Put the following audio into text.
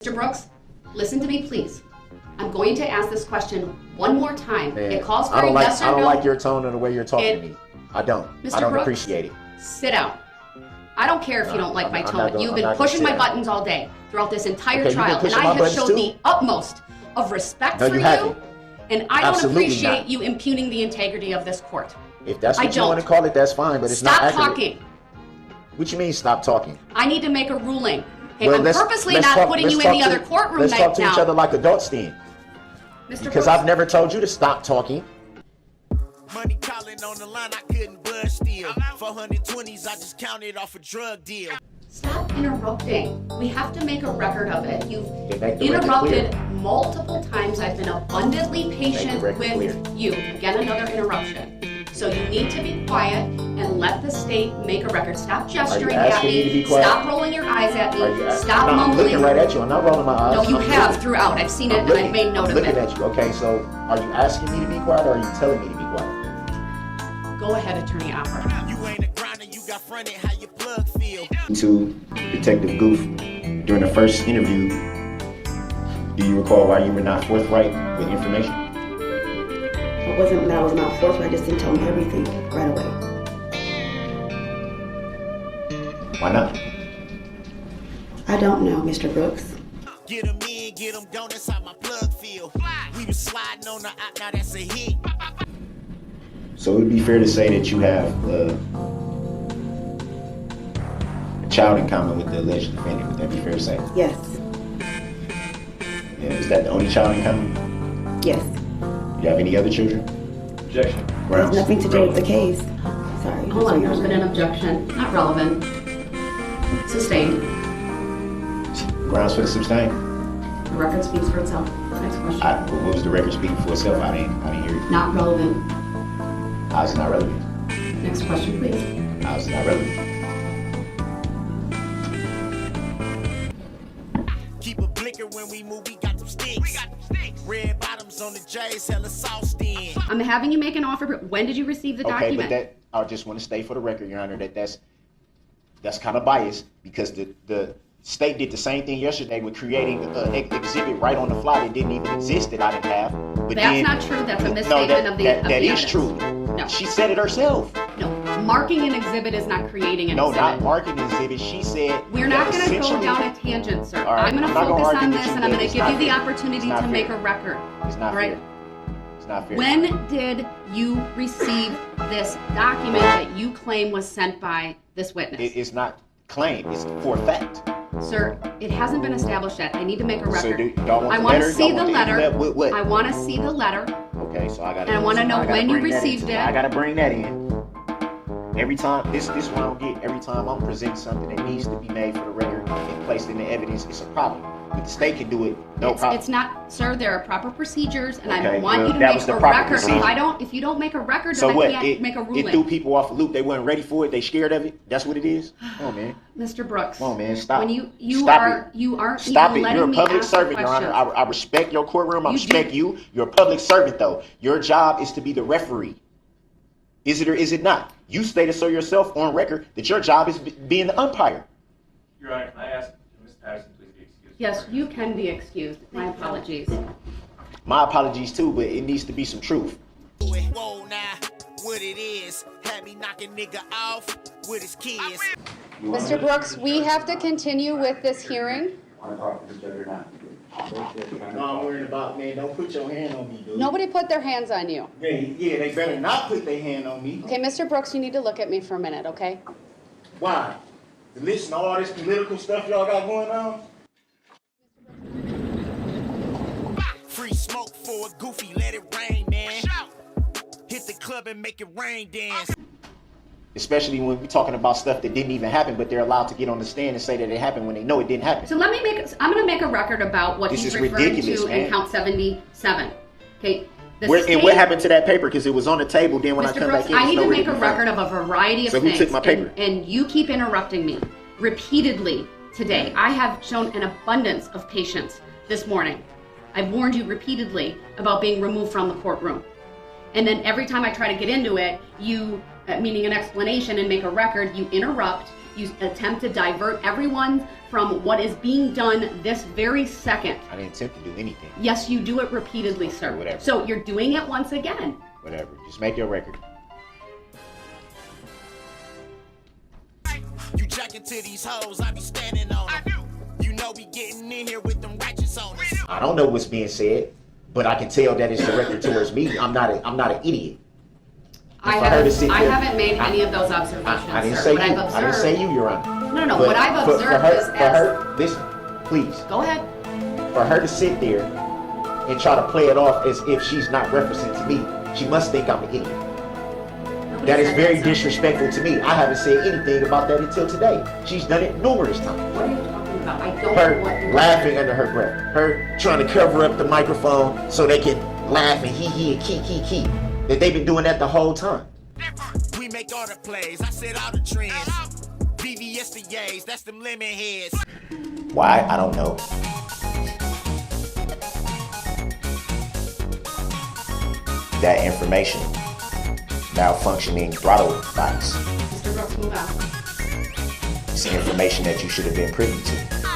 Mr. Brooks, listen to me, please. I'm going to ask this question one more time. Man, it calls for a yes or no. I don't like your tone and the way you're talking to me. I don't. Mr. I don't Brooks, appreciate it. Sit down. I don't care if you don't like my tone. You've been I'm pushing not my gonna buttons all day throughout this entire Okay, trial, and I have showed the utmost of respect for you, and I don't appreciate you impugning the integrity of this court. If that's what you want to call it, that's fine, but it's not accurate. Stop talking. What you mean, stop talking? I need to make a ruling. Okay, I'm purposely not putting you in the other courtroom right now. Let's talk to each other like adults then. Because I've never told you to stop talking. Money calling on the line, I couldn't budge still. 420s, I just counted off a drug deal. Stop interrupting. We have to make a record of it. You've interrupted multiple times. I've been abundantly patient with you. Again, another interruption. So you need to be quiet and let the state make a record. Stop gesturing at me. Stop rolling your eyes at me. Stop mumbling. I'm looking right at you. I'm not rolling my eyes. No, you have throughout. I've seen it and I've made note of it. I'm looking at you. Okay, so are you asking me to be quiet or are you telling me to be quiet? Go ahead, Attorney Opera. You ain't a grinder, you got fronted, how your plug feel. To Detective Goof, during the first interview, do you recall why you were not forthright with information? It wasn't that I was not forthright, I just didn't tell him everything right away. Why not? I don't know, Mr. Brooks. Get him in, get him gone, that's how my plug feel. We was sliding on the out, now that's a hit. So it would be fair to say that you have a child in common with the alleged defendant. Would that be fair to say? Yes. Yeah, is that the only child in common? Yes. Do you have any other children? Objection. There's nothing to do with the case. Sorry. Hold on, there's been an objection. Not relevant. Sustained. Grounds for the sustain? The record speaks for itself. Next question. What was the record speaking for itself? I didn't hear it. Not relevant. How is it not relevant? Next question, please. How is it not relevant? Keep a blicker when we move, we got them sticks. Red bottoms on the J's, hella sauced in. I'm having you make an offer, but when did you receive the document? Okay, but I just want to stay for the record, Your Honor, that's kind of biased because the state did the same thing yesterday with creating an exhibit right on the fly that didn't even exist that I didn't have. But that's not true. That's a misstatement of the evidence. That is true. No. She said it herself. No, marking an exhibit is not creating an exhibit. No, not marking an exhibit. She said. We're not going to go down a tangent, sir. Right, I'm going to focus on this, and I'm going to give you the opportunity to make a record. It's not fair. It's not fair. When did you receive this document that you claim was sent by this witness? It's not claimed. It's for a fact. Sir, it hasn't been established yet. I need to make a record. So y'all want I want to see the letter. What? I want to see the letter. Okay, so I got. And I want to know when you received it. I got to bring that in. Every time, this is what I don't get. Every time I'm presenting something that needs to be made for the record and placed in the evidence, it's a problem. But the state can do it, no problem. It's not, sir. There are proper procedures, and okay, I want you to make a record. If you don't make a record, then I can't make a ruling. It threw people off a loop. They weren't ready for it. They scared of it. That's what it is. Come on, man. Mr. Brooks. Come on, man. Stop. When you Stop aren't You're a letting public me ask servant, Your Honor. I respect your courtroom. I respect you. You're a public servant, though. Your job is to be the referee. Is it or is it not? You stated so yourself on record that your job is being the umpire. Your Honor, I ask Ms. Patterson please be excused. Yes, you can be excused. My apologies. My apologies too, but it needs to be some truth. Whoa, now, what it is, had me knocking nigga off with his kids. Mr. Brooks, we have to continue with this hearing. Want to talk to the judge or not? No, I'm worried about, man, don't put your hand on me, dude. Nobody put their hands on you. Yeah, they better not put their hand on me. Okay, Mr. Brooks, you need to look at me for a minute, okay? Why? To listen to all this political stuff y'all got going on? Free smoke for a goofy, let it rain, man. Hit the club and make it rain dance. Especially when we're talking about stuff that didn't even happen, but they're allowed to get on the stand and say that it happened when they know it didn't happen. So I'm going to make a record about what he's referring to in count 77. Okay. And what happened to that paper? Because it was on the table. Then when I come back in, I need to make a record of a variety of things. So who took my paper? And you keep interrupting me repeatedly today. I have shown an abundance of patience this morning. I've warned you repeatedly about being removed from the courtroom. And then every time I try to get into it, you, meaning an explanation and make a record, you interrupt You attempt to divert everyone from what is being done this very second. I didn't attempt to do anything. Yes, you do it repeatedly, sir. Whatever. So you're doing it once again. Whatever. Just make your record. You jacking to these hoes, I be standing on them. You know we getting in here with them ratchets on us. I don't know what's being said, but I can tell that it's directed towards me. I'm not an idiot. I haven't made any of those observations, I didn't sir. say What you. I've observed, I didn't say you, Your Honor. No, But what I've for observed her, is for as... her, listen, please. Go ahead. For her to sit there and try to play it off as if she's not referencing to me, she must think I'm an idiot. Nobody That is said very sir. disrespectful to me. I haven't said anything about that until today. She's done it numerous times. What are you talking about? I don't know what Her you're laughing under her breath. Her trying to cover up the microphone so they can laugh and hee and key. That they've been doing that the whole time. We make all the plays, I said all the trends. VVS the yays, that's them lemon heads. Why? I don't know. That information, malfunctioning throttle device, Mr. Brooks, move out. it's information that you should have been privy to.